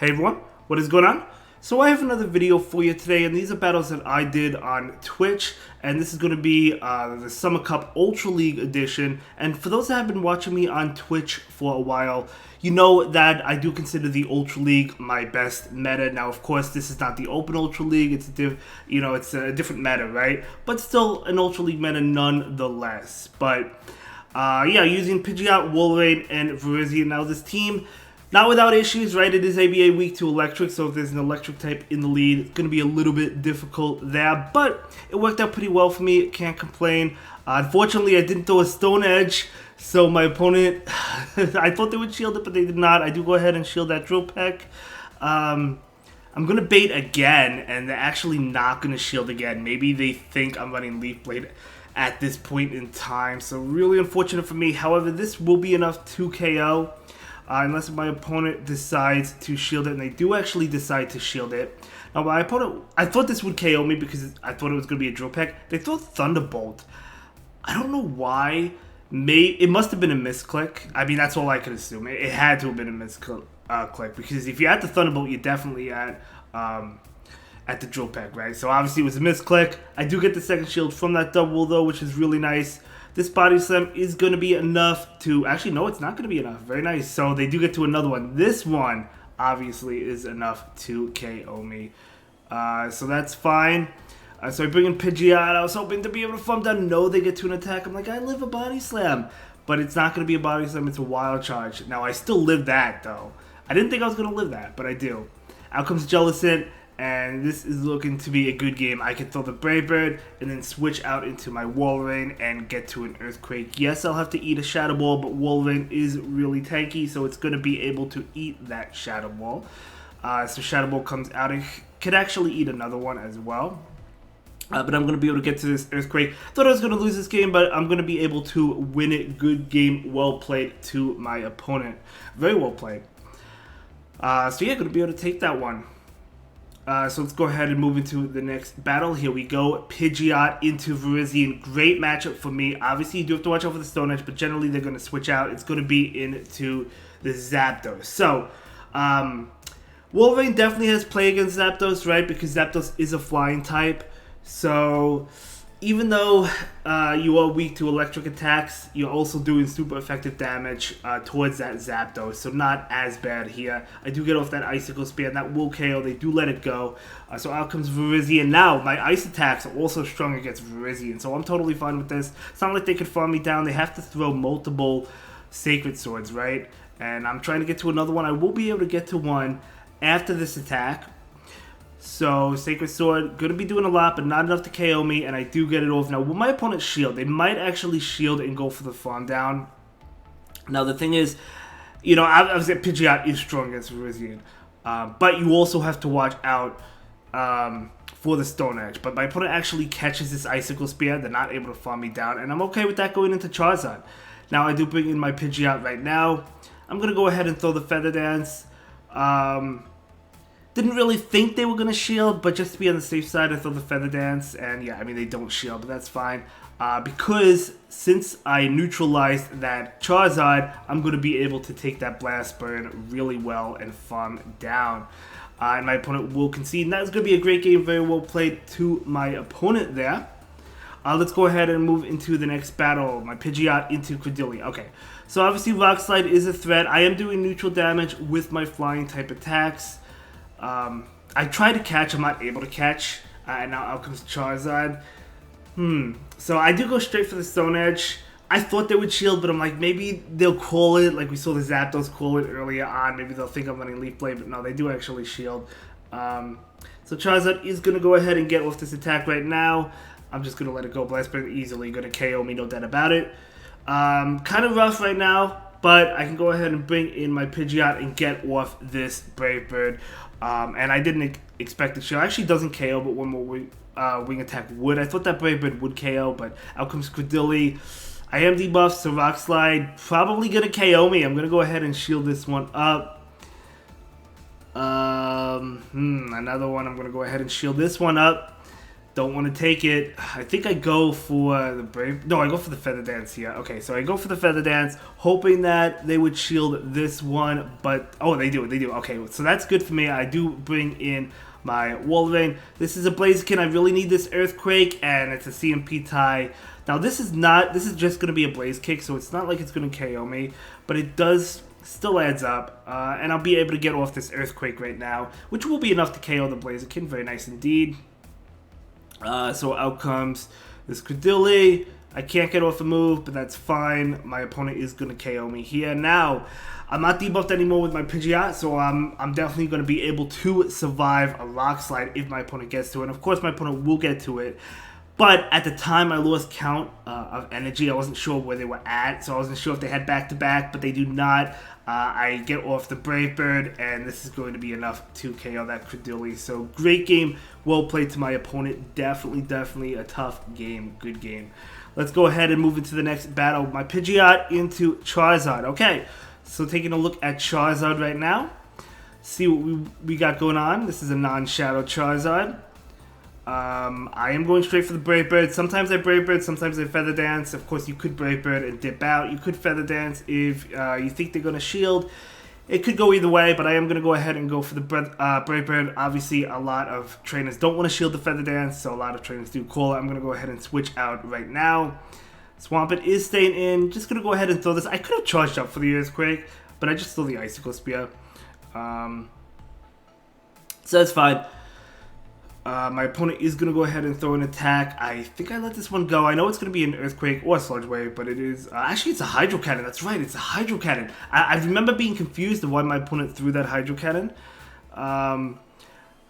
Hey everyone, what is going on? So I have another video for you today, and these are battles that I did on Twitch, and this is going to be the Summer Cup Ultra League edition. And for those that have been watching me on Twitch for a while, you know that I do consider the Ultra League my best meta. Now, of course, this is not the Open Ultra League; it's a different meta, right? But still, an Ultra League meta nonetheless. But yeah, using Pidgeot, Wolverine, and Virizion. Now, this team, not without issues, right? It is ABA weak to electric, so if there's an electric type in the lead, it's going to be a little bit difficult there. But it worked out pretty well for me. Can't complain. Unfortunately, I didn't throw a Stone Edge, so my opponent, I thought they would shield it, but they did not. I do go ahead and shield that Drill Peck. I'm going to bait again, and they're actually not going to shield again. Maybe they think I'm running Leaf Blade at this point in time, so really unfortunate for me. However, this will be enough to KO. Unless my opponent decides to shield it, and they do actually decide to shield it. Now, my opponent, I thought this would KO me because I thought it was going to be a Drill Peck. They throw Thunderbolt. I don't know why. It must have been a misclick. I mean, that's all I could assume. It had to have been a misclick, because if you're at the Thunderbolt, you're definitely at the Drill Peck, right? So obviously it was a misclick. I do get the second shield from that double, though, which is really nice. This Body Slam is going to be enough to... Actually, no, it's not going to be enough. Very nice. So they do get to another one. This one, obviously, is enough to KO me. So that's fine. So I bring in Pidgeot. I was hoping to be able to farm down. No, they get to an attack. I'm like, I live a Body Slam. But it's not going to be a Body Slam. It's a Wild Charge. Now, I still live that, though. I didn't think I was going to live that, but I do. Out comes Jellicent. And this is looking to be a good game. I can throw the Brave Bird and then switch out into my Wolverine and get to an Earthquake. Yes, I'll have to eat a Shadow Ball, but Wolverine is really tanky, so it's going to be able to eat that Shadow Ball. So Shadow Ball comes out. It could actually eat another one as well. But I'm going to be able to get to this Earthquake. Thought I was going to lose this game, but I'm going to be able to win it. Good game, well played to my opponent. Very well played. So yeah, going to be able to take that one. So let's go ahead and move into the next battle. Here we go. Pidgeot into Virizion. Great matchup for me. Obviously, you do have to watch out for the Stone Edge, but generally they're going to switch out. It's going to be into the Zapdos. So, Wolverine definitely has play against Zapdos, right? Because Zapdos is a flying type. So, even though you are weak to electric attacks, you're also doing super effective damage towards that Zapdos, so not as bad here. I do get off that Icicle Spear, and that will KO. They do let it go. So out comes Virizion. Now, my Ice attacks are also strong against Virizion, so I'm totally fine with this. It's not like they could farm me down. They have to throw multiple Sacred Swords, right? And I'm trying to get to another one. I will be able to get to one after this attack. So, Sacred Sword, going to be doing a lot, but not enough to KO me, and I do get it off. Now, will my opponent shield? They might actually shield and go for the farm down. Now, the thing is, you know, I was at Pidgeot is strong against Virizion, but you also have to watch out for the Stone Edge. But my opponent actually catches this Icicle Spear. They're not able to farm me down, and I'm okay with that going into Charizard. Now, I do bring in my Pidgeot right now. I'm going to go ahead and throw the Feather Dance. Didn't really think they were going to shield, but just to be on the safe side, I throw the Feather Dance. And yeah, I mean, they don't shield, but that's fine. Because since I neutralized that Charizard, I'm going to be able to take that Blast Burn really well and farm down. And my opponent will concede. And that's going to be a great game. Very well played to my opponent there. Let's go ahead and move into the next battle. My Pidgeot into Cradily. Okay, so obviously Rock Slide is a threat. I am doing neutral damage with my flying type attacks. I try to catch, I'm not able to catch, and now out comes Charizard. So I do go straight for the Stone Edge. I thought they would shield, but I'm like, maybe they'll call it, like we saw the Zapdos call it earlier on. Maybe they'll think I'm running Leaf Blade, but no, they do actually shield. So Charizard is going to go ahead and get off this attack right now. I'm just going to let it go. Blast Burn easily, going to KO me, no doubt about it. Kind of rough right now, but I can go ahead and bring in my Pidgeot and get off this Brave Bird. And I didn't expect it to. It actually doesn't KO, but one more wing attack would. I thought that Brave Bird would KO, but out comes Cradily. I am debuffed, so Rock Slide probably going to KO me. I'm going to go ahead and shield this one up. Another one. I'm going to go ahead and shield this one up. Don't want to take it. I think I go for the Brave. No, I go for the Feather Dance here. Okay, so I go for the Feather Dance, hoping that they would shield this one. But, oh, they do. They do. Okay, so that's good for me. I do bring in my Wolverine. This is a Blaziken. I really need this Earthquake, and it's a CMP tie. Now, this is just going to be a Blaze Kick, so it's not like it's going to KO me. But it does still adds up. And I'll be able to get off this Earthquake right now, which will be enough to KO the Blaziken. Very nice indeed. So out comes this Cradily. I can't get off a move, but that's fine. My opponent is going to KO me here. Now, I'm not debuffed anymore with my Pidgeot, so I'm definitely going to be able to survive a Rock Slide if my opponent gets to it. And of course, my opponent will get to it. But at the time, I lost count of energy. I wasn't sure where they were at, so I wasn't sure if they had back-to-back, but they do not. I get off the Brave Bird, and this is going to be enough to KO that Cradily. So great game, well played to my opponent. Definitely a tough game, good game. Let's go ahead and move into the next battle. My Pidgeot into Charizard. Okay, so taking a look at Charizard right now. See what we got going on. This is a non-shadow Charizard. I am going straight for the Brave Bird. Sometimes I Brave Bird, sometimes I Feather Dance. Of course, you could Brave Bird and dip out. You could Feather Dance if you think they're going to shield. It could go either way, but I am going to go ahead and go for the Brave Bird. Obviously, a lot of trainers don't want to shield the Feather Dance, so a lot of trainers do call it. I'm going to go ahead and switch out right now. Swampert is staying in. Just going to go ahead and throw this. I could have charged up for the Earthquake, but I just threw the Icicle Spear. So that's fine. My opponent is going to go ahead and throw an attack. I think I let this one go. I know it's going to be an Earthquake or a Sludge Wave, but it is... actually, it's a Hydro Cannon. That's right, it's a Hydro Cannon. I remember being confused of why my opponent threw that Hydro Cannon. I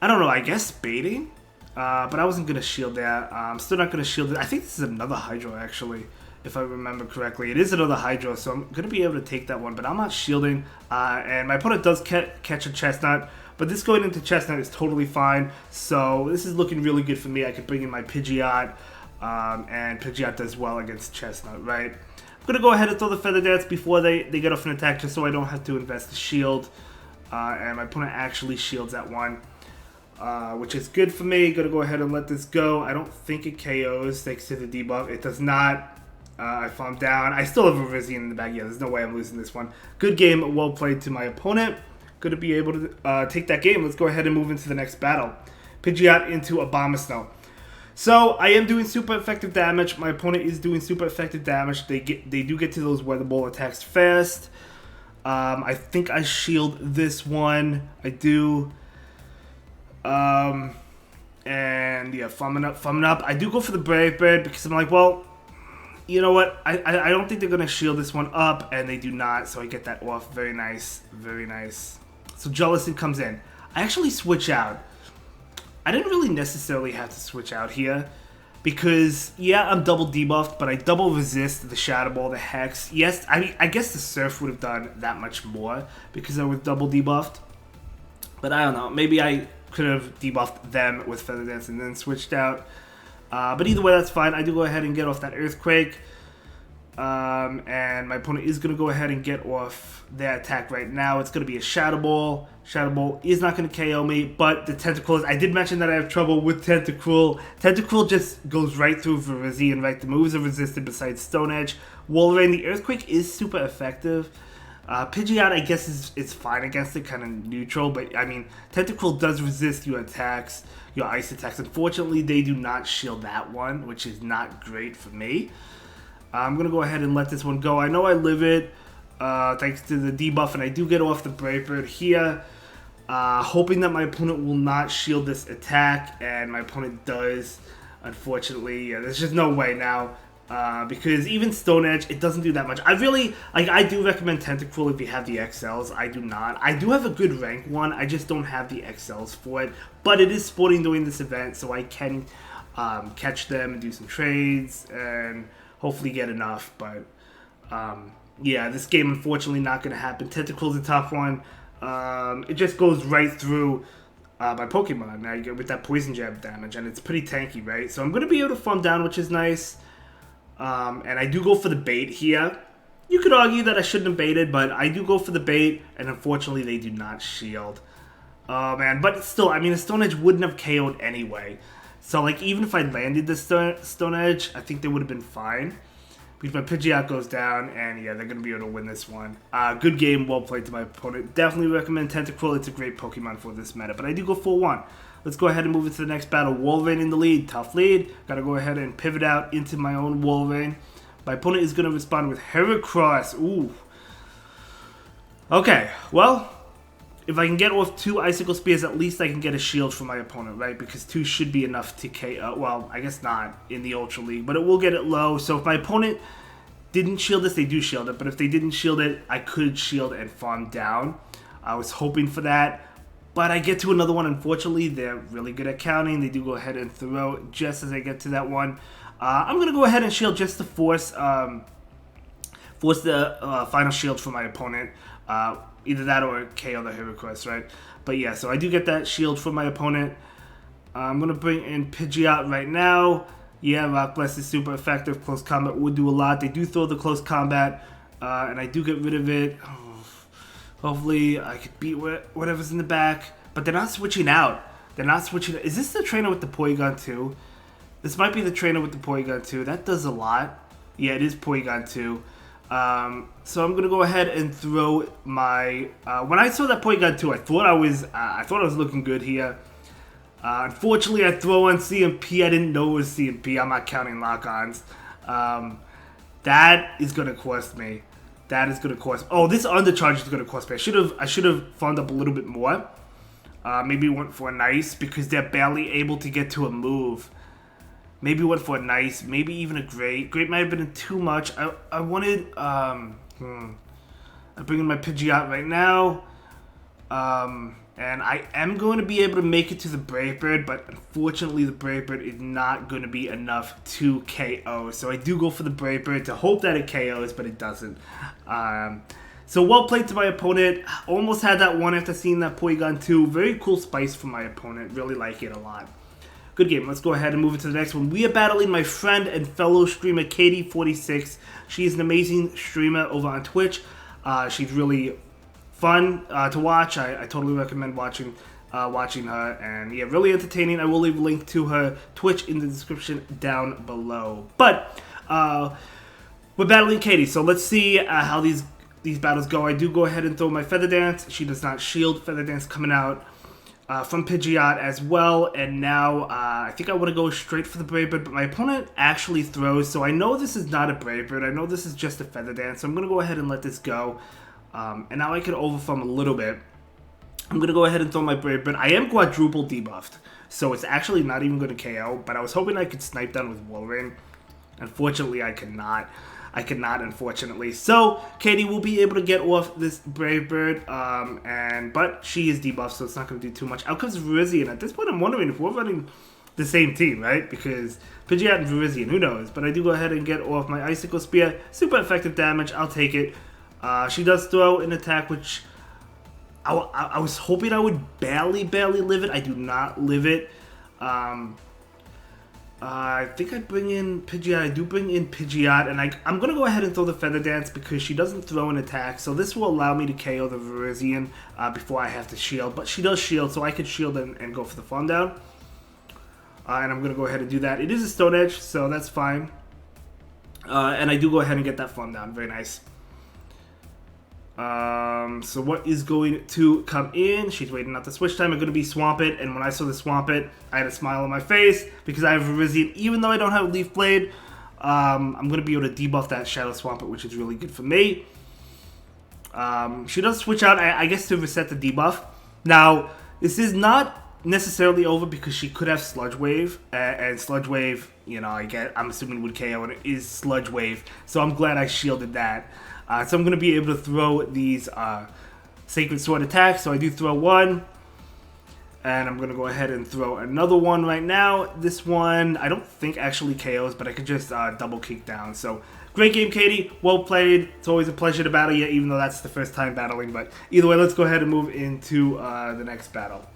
don't know, I guess baiting? But I wasn't going to shield that. I'm still not going to shield it. I think this is another Hydro, actually, if I remember correctly. It is another Hydro, so I'm going to be able to take that one, but I'm not shielding. And my opponent does catch a Chestnut. But this going into Chestnut is totally fine, so this is looking really good for me. I could bring in my Pidgeot, and Pidgeot does well against Chestnut, right? I'm going to go ahead and throw the Feather Dance before they get off an attack, just so I don't have to invest the shield. And my opponent actually shields that one, which is good for me. Going to go ahead and let this go. I don't think it KOs thanks to the debuff. It does not. I farm down. I still have a Rizian in the bag. Yeah, there's no way I'm losing this one. Good game, well played to my opponent. Going to be able to take that game. Let's go ahead and move into the next battle. Pidgeot into Abomasnow. So I am doing super effective damage. My opponent is doing super effective damage. They do get to those Weather Ball attacks fast. I think I shield this one. I do. And yeah, thumbing up. I do go for the Brave Bird because I'm like, well, you know what? I don't think they're going to shield this one up, and they do not, so I get that off. Very nice. Very nice. So Jellicent comes in. I actually switch out. I didn't really necessarily have to switch out here because, yeah, I'm double debuffed, but I double resist the Shadow Ball, the Hex. Yes, I guess the Surf would have done that much more because I was double debuffed. But I don't know. Maybe I could have debuffed them with Feather Dance and then switched out. But either way, that's fine. I do go ahead and get off that Earthquake. And my opponent is going to go ahead and get off their attack right now. It's going to be a Shadow Ball. Shadow Ball is not going to KO me, but the Tentacruel, I did mention that I have trouble with Tentacruel. Tentacruel just goes right through Virizion, right? The moves are resisted besides Stone Edge. Wolverine, the Earthquake is super effective. Pidgeot, I guess, is fine against it, kind of neutral, but I mean, Tentacruel does resist your attacks, your ice attacks. Unfortunately, they do not shield that one, which is not great for me. I'm going to go ahead and let this one go. I know I live it thanks to the debuff, and I do get off the Brave Bird here, hoping that my opponent will not shield this attack, and my opponent does. Unfortunately, yeah, there's just no way now, because even Stone Edge, it doesn't do that much. I do recommend Tentacruel if you have the XLs. I do not. I do have a good rank one, I just don't have the XLs for it, but it is sporting during this event, so I can catch them and do some trades, and hopefully get enough, but yeah, this game unfortunately not going to happen. Tentacruel's the top one. It just goes right through my Pokemon. Now you get with that Poison Jab damage, and it's pretty tanky, right? So I'm going to be able to farm down, which is nice. And I do go for the bait here. You could argue that I shouldn't have baited, but I do go for the bait, and unfortunately they do not shield. Oh man, but still, I mean, a Stone Edge wouldn't have KO'd anyway. So, like, even if I landed the Stone Edge, I think they would have been fine. Because my Pidgeot goes down, and yeah, they're going to be able to win this one. Good game, well played to my opponent. Definitely recommend Tentacruel. It's a great Pokemon for this meta. But I do go 4-1. Let's go ahead and move into the next battle. Wolverine in the lead. Tough lead. Got to go ahead and pivot out into my own Wolverine. My opponent is going to respond with Heracross. Ooh. Okay, well, if I can get off 2 Icicle Spears, at least I can get a shield from my opponent, right? Because 2 should be enough to KO. Well, I guess not in the Ultra League, but it will get it low. So if my opponent didn't shield this, they do shield it. But if they didn't shield it, I could shield and farm down. I was hoping for that. But I get to another one, unfortunately. They're really good at counting. They do go ahead and throw just as I get to that one. I'm going to go ahead and shield just to force the final shield for my opponent. Either that or KO the Heracross, right? But yeah, so I do get that shield from my opponent. I'm going to bring in Pidgeot right now. Yeah, Rock Blast is super effective. Close combat would do a lot. They do throw the close combat, and I do get rid of it. Hopefully, I could beat whatever's in the back. But they're not switching out. They're not switching. Is this the trainer with the Porygon 2? This might be the trainer with the Porygon 2. That does a lot. Yeah, it is Porygon 2. So I'm going to go ahead and throw my... when I saw that Porygon 2, I thought I was looking good here. Unfortunately, I throw on CMP. I didn't know it was CMP. I'm not counting lock-ons. That is going to cost me. That is going to cost... Oh, this undercharge is going to cost me. I should have farmed up a little bit more. Maybe went for a nice because they're barely able to get to a move. Maybe went for a nice. Maybe even a great. Great might have been too much. I wanted... I'm bringing my Pidgeot right now. And I am going to be able to make it to the Brave Bird, but unfortunately the Brave Bird is not going to be enough to KO. So I do go for the Brave Bird to hope that it KOs, but it doesn't. So well played to my opponent. Almost had that one after seeing that Porygon 2. Very cool spice from my opponent. Really like it a lot. Good game. Let's go ahead and move into the next one. We are battling my friend and fellow streamer, Katie46. She is an amazing streamer over on Twitch. She's really fun to watch. I totally recommend watching her, and yeah, really entertaining. I will leave a link to her Twitch in the description down below. But we're battling Katie, so let's see how these battles go. I do go ahead and throw my Feather Dance. She does not shield. Feather Dance coming out from Pidgeot as well, and now I think I want to go straight for the Brave Bird, but my opponent actually throws, so I know this is not a Brave Bird. I know this is just a Feather Dance, so I'm going to go ahead and let this go. And now I can overfarm a little bit. I'm going to go ahead and throw my Brave Bird. I am quadruple debuffed, so it's actually not even going to KO, but I was hoping I could snipe down with Wolverine. Unfortunately, I could not. I could not, unfortunately. So, Katie will be able to get off this Brave Bird, but she is debuffed, so it's not going to do too much. Out comes Virizion. At this point, I'm wondering if we're running the same team, right? Because Pidgeot and Virizion, who knows? But I do go ahead and get off my Icicle Spear. Super effective damage. I'll take it. She does throw an attack, which I was hoping I would barely live it. I do not live it. I think I bring in Pidgeot. I do bring in Pidgeot, and I'm going to go ahead and throw the Feather Dance because she doesn't throw an attack. So this will allow me to KO the Virizion before I have to shield. But she does shield, so I could shield and go for the farm down. And I'm going to go ahead and do that. It is a Stone Edge, so that's fine. And I do go ahead and get that farm down. Very nice. So what is going to come in? She's waiting out the switch time. I'm going to be Swampert, and when I saw the Swampert, I had a smile on my face because I have Virizion. Even though I don't have Leaf Blade, I'm going to be able to debuff that Shadow Swampert, which is really good for me. She does switch out, I guess, to reset the debuff. Now, this is not necessarily over because she could have Sludge Wave, and Sludge Wave, you know, I'm assuming would KO, and it is Sludge Wave, so I'm glad I shielded that. So I'm going to be able to throw these Sacred Sword attacks. So I do throw one. And I'm going to go ahead and throw another one right now. This one, I don't think actually KOs, but I could just double kick down. So great game, Katie. Well played. It's always a pleasure to battle you, even though that's the first time battling. But either way, let's go ahead and move into the next battle.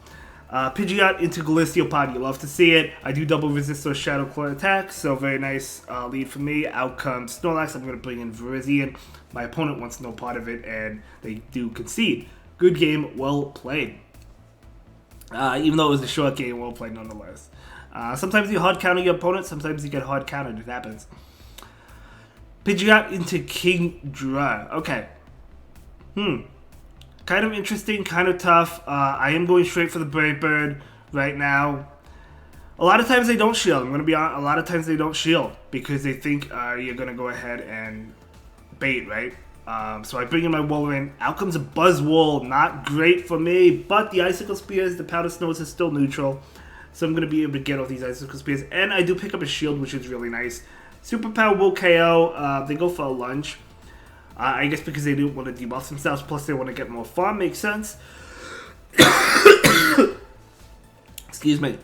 Pidgeot into Galistopod. You love to see it. I do double resist those Shadow Claw attacks, so very nice lead for me. Out comes Snorlax. I'm going to bring in Virizion. My opponent wants no part of it, and they do concede. Good game, well played. Even though it was a short game, well played nonetheless. Sometimes you hard counter your opponent, sometimes you get hard countered. It happens. Pidgeot into Kingdra. Okay. Kind of interesting, kind of tough. I am going straight for the Brave Bird right now. A lot of times they don't shield. I'm going to be honest. A lot of times they don't shield because they think you're going to go ahead and bait, right? So I bring in my Wolverine. Out comes a Buzzwole. Not great for me, but the Icicle Spears, the Powder Snows is still neutral. So I'm going to be able to get off these Icicle Spears. And I do pick up a shield, which is really nice. Superpower will KO. They go for a lunge. I guess because they do want to debuff themselves, plus they want to get more farm. Makes sense. Excuse me.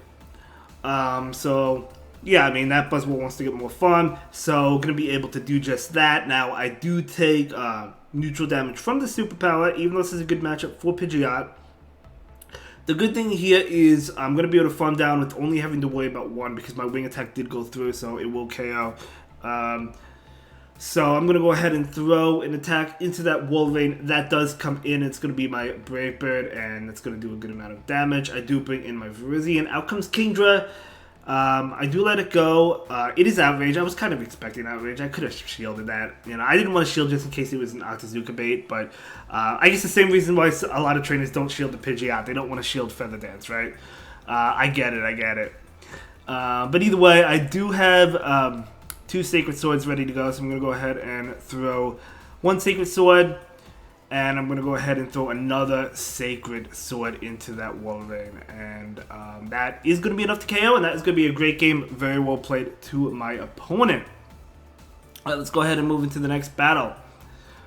So, yeah, I mean, that Buzzwole wants to get more farm, so going to be able to do just that. Now, I do take neutral damage from the Superpower, even though this is a good matchup for Pidgeot. The good thing here is I'm going to be able to farm down with only having to worry about one, because my wing attack did go through, so it will KO. So I'm going to go ahead and throw an attack into that Wolverine. That does come in. It's going to be my Brave Bird, and it's going to do a good amount of damage. I do bring in my Virizion. Out comes Kingdra. I do let it go. It is Outrage. I was kind of expecting Outrage. I could have shielded that. You know, I didn't want to shield just in case it was an Octazooka bait, but I guess the same reason why a lot of trainers don't shield the Pidgeot. They don't want to shield Feather Dance, right? I get it. But either way, I do have 2 Sacred Swords ready to go, so I'm going to go ahead and throw 1 Sacred Sword, and I'm going to go ahead and throw another Sacred Sword into that Wolverine, and that is going to be enough to KO, and that is going to be a great game. Very well played to my opponent. Alright, let's go ahead and move into the next battle.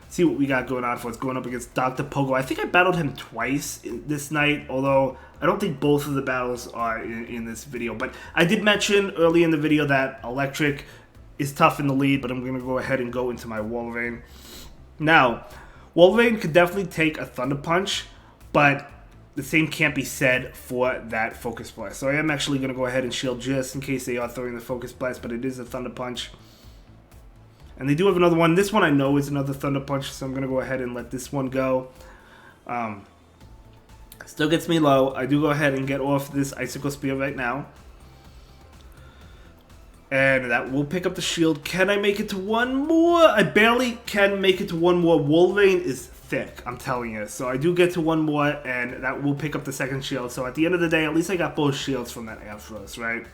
See what we got going on for us. Going up against Dr. Pogo. I think I battled him twice this night, although I don't think both of the battles are in this video, but I did mention early in the video that Electric is tough in the lead, but I'm going to go ahead and go into my Wolverine. Now, Wolverine could definitely take a Thunder Punch, but the same can't be said for that Focus Blast. So I am actually going to go ahead and shield just in case they are throwing the Focus Blast, but it is a Thunder Punch. And they do have another one. This one I know is another Thunder Punch, so I'm going to go ahead and let this one go. Still gets me low. I do go ahead and get off this Icicle Spear right now. And that will pick up the shield. Can I make it to one more? I barely can make it to one more. Wolverine is thick, I'm telling you. So I do get to one more, and that will pick up the second shield. So at the end of the day, at least I got both shields from that Ampharos, right?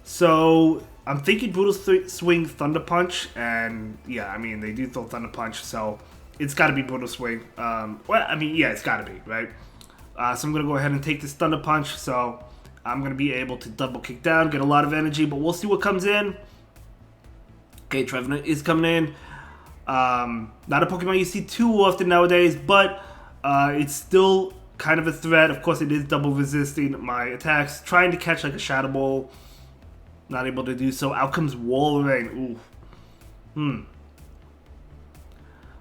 So I'm thinking Brutal Swing, Thunder Punch, and yeah, I mean, they do throw Thunder Punch, so it's got to be Brutal Swing. Well, I mean, yeah, it's got to be, right? So I'm going to go ahead and take this Thunder Punch, so I'm going to be able to double kick down, get a lot of energy, but we'll see what comes in. Okay, Trevenant is coming in. Not a Pokemon you see too often nowadays, but it's still kind of a threat. Of course, it is double resisting my attacks. Trying to catch like a Shadow Ball. Not able to do so. Out comes Wolverine. Ooh.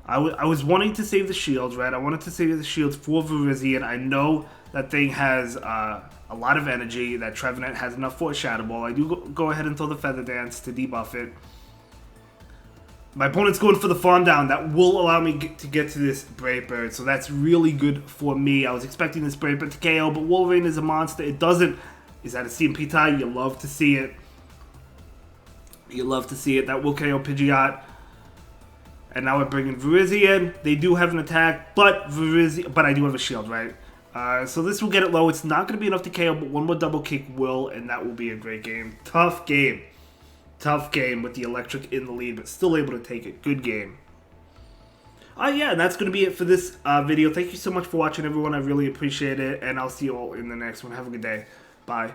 I was wanting to save the shields, right? I wanted to save the shields for Virizion. I know that thing has a lot of energy. That Trevenant has enough for a Shadow Ball. I do go ahead and throw the Feather Dance to debuff it. My opponent's going for the farm down. That will allow me to get to this Brave Bird, so that's really good for me. I was expecting this Brave Bird to KO, but Wolverine is a monster. It doesn't. Is that a CMP tie? You love to see it. You love to see it. That will KO Pidgeot. And now we're bringing Virizion. They do have an attack, but I do have a shield, right? So this will get it low. It's not going to be enough to KO, but one more double kick will, and that will be a great game. Tough game. Tough game with the Electric in the lead, but still able to take it. Good game. Yeah, and that's going to be it for this video. Thank you so much for watching, everyone. I really appreciate it, and I'll see you all in the next one. Have a good day. Bye.